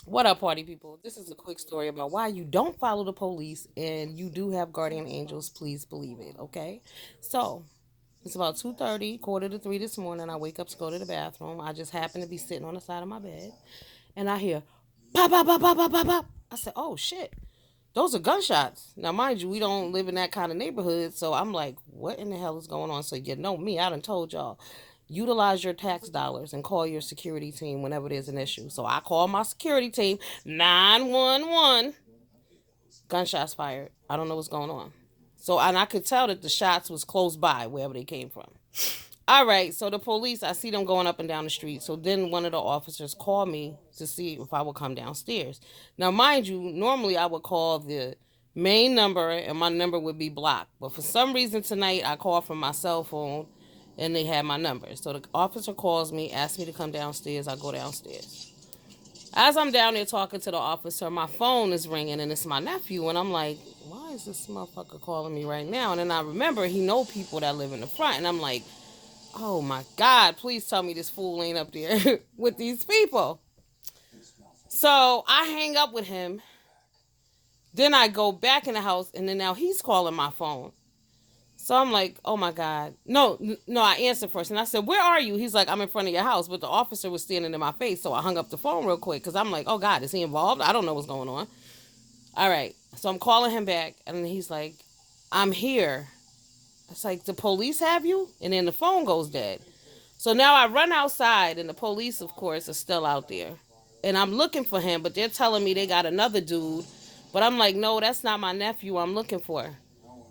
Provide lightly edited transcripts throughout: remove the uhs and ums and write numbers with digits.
What up, party people? This is a quick story about why you don't follow the police and you do have guardian angels. Please believe it, okay? So, it's about 2:30, quarter to 3 this morning. I wake up to go to the bathroom. I just happen to be sitting on the side of my bed and I hear pop, pop, pop, pop, pop, pop, pop. I said, oh shit, those are gunshots. Now, mind you, we don't live in that kind of neighborhood. So I'm like, what in the hell is going on? So, you know me, I done told y'all, utilize your tax dollars and call your security team whenever there's an issue. So I call my security team, 911, gunshots fired. I don't know what's going on. So, and I could tell that the shots was close by wherever they came from. All right, so the police, I see them going up and down the street. So then one of the officers called me to see if I would come downstairs. Now, mind you, normally I would call the main number and my number would be blocked. But for some reason tonight, I called from my cell phone and they had my number. So the officer calls me, asks me to come downstairs. I go downstairs. As I'm down there talking to the officer, my phone is ringing and it's my nephew. And I'm like, why is this motherfucker calling me right now? And then I remember he know people that live in the front. And I'm like, oh my God, please tell me this fool ain't up there with these people. So I hang up with him. Then I go back in the house, and then now he's calling my phone. So I'm like, oh my God. No, no, I answered first. And I said, where are you? He's like, I'm in front of your house. But the officer was standing in my face. So I hung up the phone real quick because I'm like, oh God, is he involved? I don't know what's going on. All right. So I'm calling him back. And he's like, I'm here. It's like, the police have you? And then the phone goes dead. So now I run outside, and the police, of course, are still out there. And I'm looking for him, but they're telling me they got another dude. But I'm like, no, that's not my nephew I'm looking for.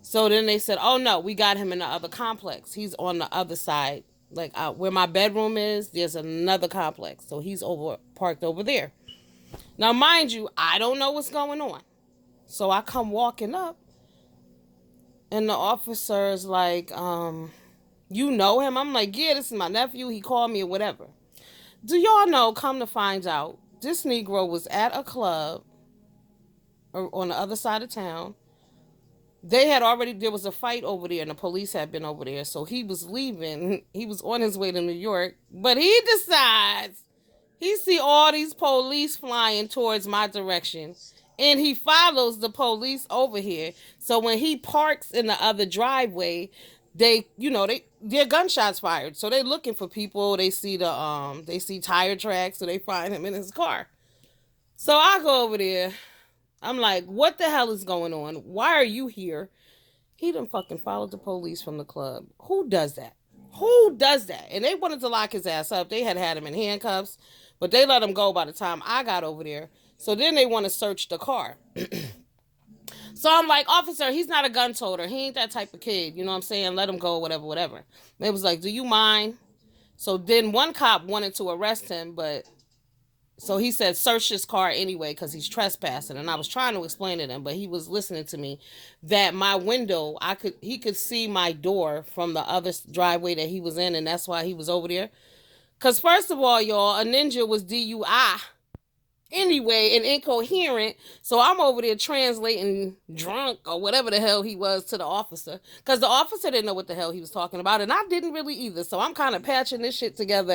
So then they said, oh, no, we got him in the other complex. He's on the other side. Like where my bedroom is, there's another complex. So he's over parked over there. Now, mind you, I don't know what's going on. So I come walking up, and the officer's like, you know him? I'm like, yeah, this is my nephew. He called me or whatever. Do y'all know, come to find out, this Negro was at a club or on the other side of town. They had already, there was a fight over there and the police had been over there. So he was leaving. He was on his way to New York. But he decides, he see all these police flying towards my direction. And he follows the police over here. So when he parks in the other driveway, they, their gunshots fired. So they looking for people. They see tire tracks, so they find him in his car. So I go over there. I'm like, what the hell is going on? Why are you here? He done fucking followed the police from the club. Who does that? Who does that? And they wanted to lock his ass up. They had him in handcuffs, but they let him go by the time I got over there. So then they want to search the car. So I'm like, officer, he's not a gun toter. He ain't that type of kid. You know what I'm saying? Let him go, whatever, whatever. They was like, do you mind? So then one cop wanted to arrest him, but so he said search his car anyway because he's trespassing. And I was trying to explain to him, but he was listening to me that my window, he could see my door from the other driveway that he was in, and that's why he was over there. Cause first of all, y'all, a ninja was DUI anyway and incoherent. So I'm over there translating drunk or whatever the hell he was to the officer. Because the officer didn't know what the hell he was talking about. And I didn't really either. So I'm kind of patching this shit together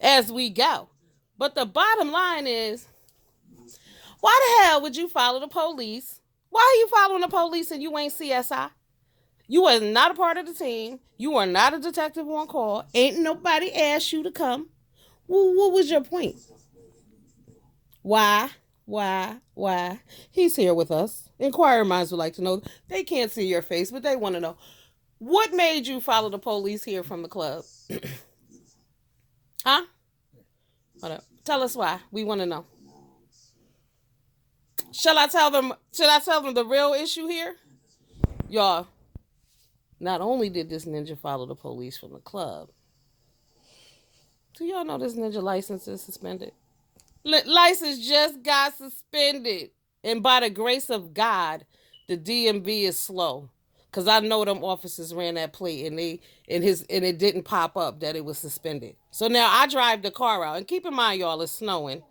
as we go. But the bottom line is, why the hell would you follow the police? Why are you following the police and you ain't CSI? You are not a part of the team. You are not a detective on call. Ain't nobody asked you to come. Well, what was your point? Why? Why? He's here with us. Inquirer minds would like to know. They can't see your face, but they want to know. What made you follow the police here from the club? Huh? Hold up. Tell us why. We want to know. Shall I tell them? Should I tell them the real issue here? Y'all, not only did this ninja follow the police from the club, do y'all know this ninja license is suspended? License just got suspended. And by the grace of God, the DMV is slow. Cause I know them officers ran that plate and it didn't pop up that it was suspended. So now I drive the car out. And keep in mind, y'all, it's snowing.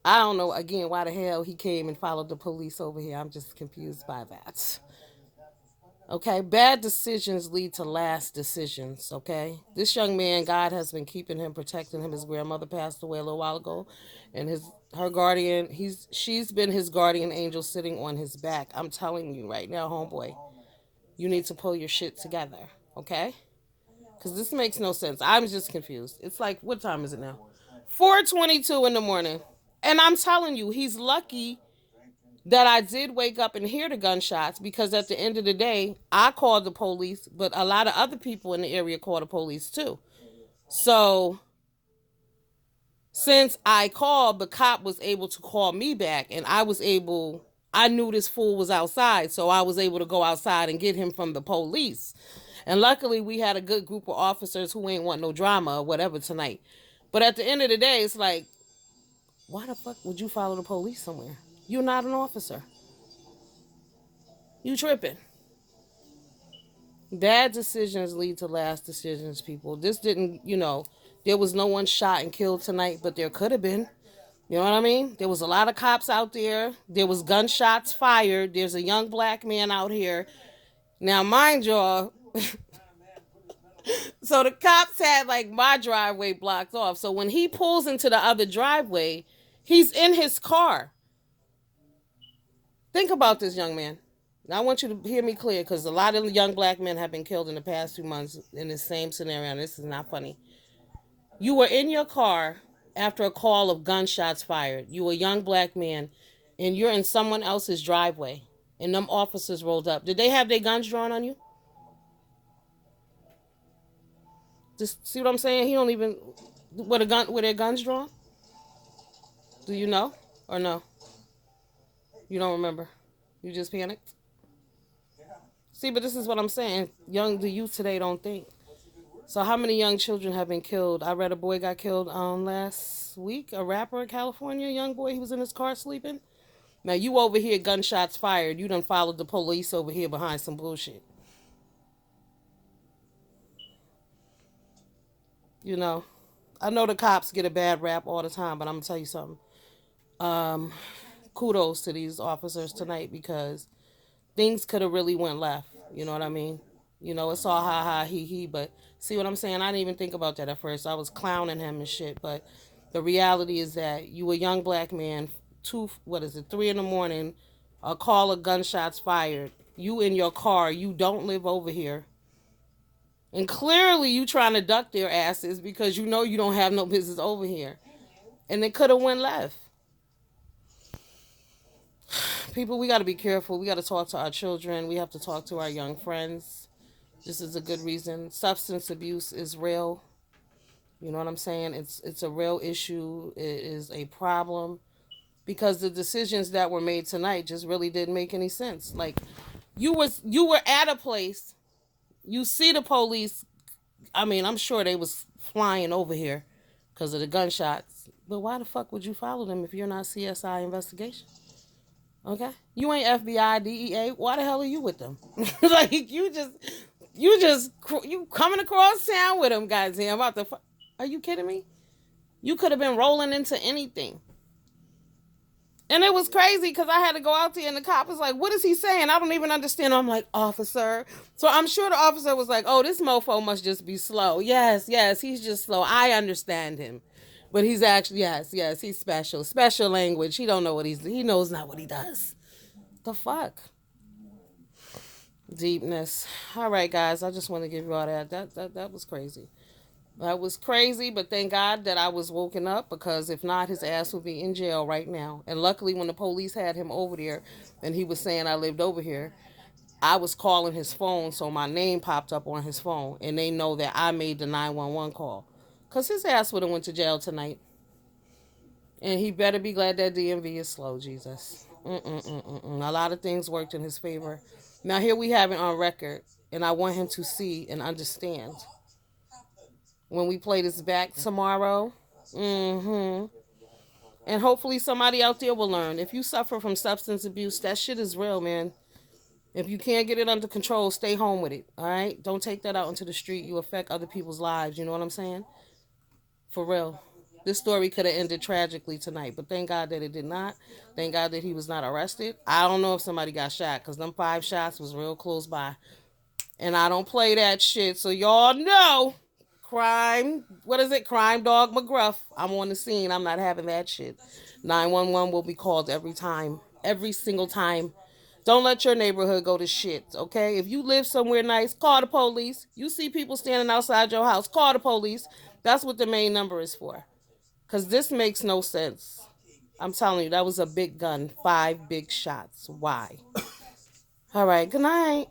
I don't know again why the hell he came and followed the police over here. I'm just confused by that. Okay, bad decisions lead to last decisions. Okay, this young man, God has been keeping him, protecting him. His grandmother passed away a little while ago, and her guardian, she's been his guardian angel sitting on his back. I'm telling you right now, homeboy, you need to pull your shit together. Okay, because this makes no sense. I'm just confused. It's like, what time is it now? 4:22 in the morning, and I'm telling you, he's lucky that I did wake up and hear the gunshots, because at the end of the day, I called the police, but a lot of other people in the area called the police too. So since I called, the cop was able to call me back, and I knew this fool was outside, so I was able to go outside and get him from the police. And luckily, we had a good group of officers who ain't want no drama or whatever tonight. But at the end of the day, it's like, why the fuck would you follow the police somewhere? You're not an officer. You tripping. Bad decisions lead to last decisions, people. This didn't, there was no one shot and killed tonight, but there could have been. You know what I mean? There was a lot of cops out there. There was gunshots fired. There's a young black man out here. Now, mind y'all, so the cops had like my driveway blocked off. So when he pulls into the other driveway, he's in his car. Think about this, young man. Now, I want you to hear me clear, because a lot of young black men have been killed in the past 2 months in the same scenario, and this is not funny. You were in your car after a call of gunshots fired. You were a young black man, and you're in someone else's driveway, and them officers rolled up. Did they have their guns drawn on you? Just see what I'm saying? He don't even with their guns drawn. Do you know or no? You don't remember. You just panicked. See, but this is what I'm saying. The youth today don't think. So how many young children have been killed? I read a boy got killed last week. A rapper in California, a young boy. He was in his car sleeping. Now you over here, gunshots fired. You done followed the police over here behind some bullshit. You know, I know the cops get a bad rap all the time, but I'm gonna tell you something. Um, Kudos to these officers tonight, because things could have really went left. You know what I mean? It's all ha ha he, but see what I'm saying? I didn't even think about that at first. I was clowning him and shit, but the reality is that you a young black man, 3 in the morning, a call of gunshots fired. You in your car, you don't live over here. And clearly you trying to duck their asses because you know you don't have no business over here. And it could have went left. People, we got to be careful. We got to talk to our children. We have to talk to our young friends. This is a good reason. Substance abuse is real. You know what I'm saying? It's a real issue. It is a problem, because the decisions that were made tonight just really didn't make any sense. Like, you were at a place, you see the police. I mean, I'm sure they was flying over here because of the gunshots. But why the fuck would you follow them if you're not CSI investigation? Okay, you ain't FBI, DEA. Why the hell are you with them? Like, you coming across town with them, goddamn. Are you kidding me? You could have been rolling into anything. And it was crazy because I had to go out there, and the cop was like, what is he saying? I don't even understand. I'm like, officer. So I'm sure the officer was like, oh, this mofo must just be slow. Yes, he's just slow. I understand him. But he's actually, yes, he's special. Special language. He don't know he knows not what he does. The fuck? Deepness. All right, guys. I just want to give you all that. That was crazy. That was crazy, but thank God that I was woken up, because if not, his ass would be in jail right now. And luckily, when the police had him over there and he was saying I lived over here, I was calling his phone, so my name popped up on his phone, and they know that I made the 911 call. Because his ass would have went to jail tonight. And he better be glad that DMV is slow, Jesus. A lot of things worked in his favor. Now, here we have it on record, and I want him to see and understand. When we play this back tomorrow, and hopefully somebody out there will learn. If you suffer from substance abuse, that shit is real, man. If you can't get it under control, stay home with it, all right? Don't take that out into the street. You affect other people's lives, you know what I'm saying? For real. This story could have ended tragically tonight, but thank God that it did not. Thank God that he was not arrested. I don't know if somebody got shot, because them 5 shots was real close by. And I don't play that shit. So y'all know, crime, what is it? Crime Dog McGruff. I'm on the scene. I'm not having that shit. 911 will be called every time. Every single time. Don't let your neighborhood go to shit, okay? If you live somewhere nice, call the police. You see people standing outside your house, call the police. That's what the main number is for. Because this makes no sense. I'm telling you, that was a big gun. 5 big shots. Why? All right, good night.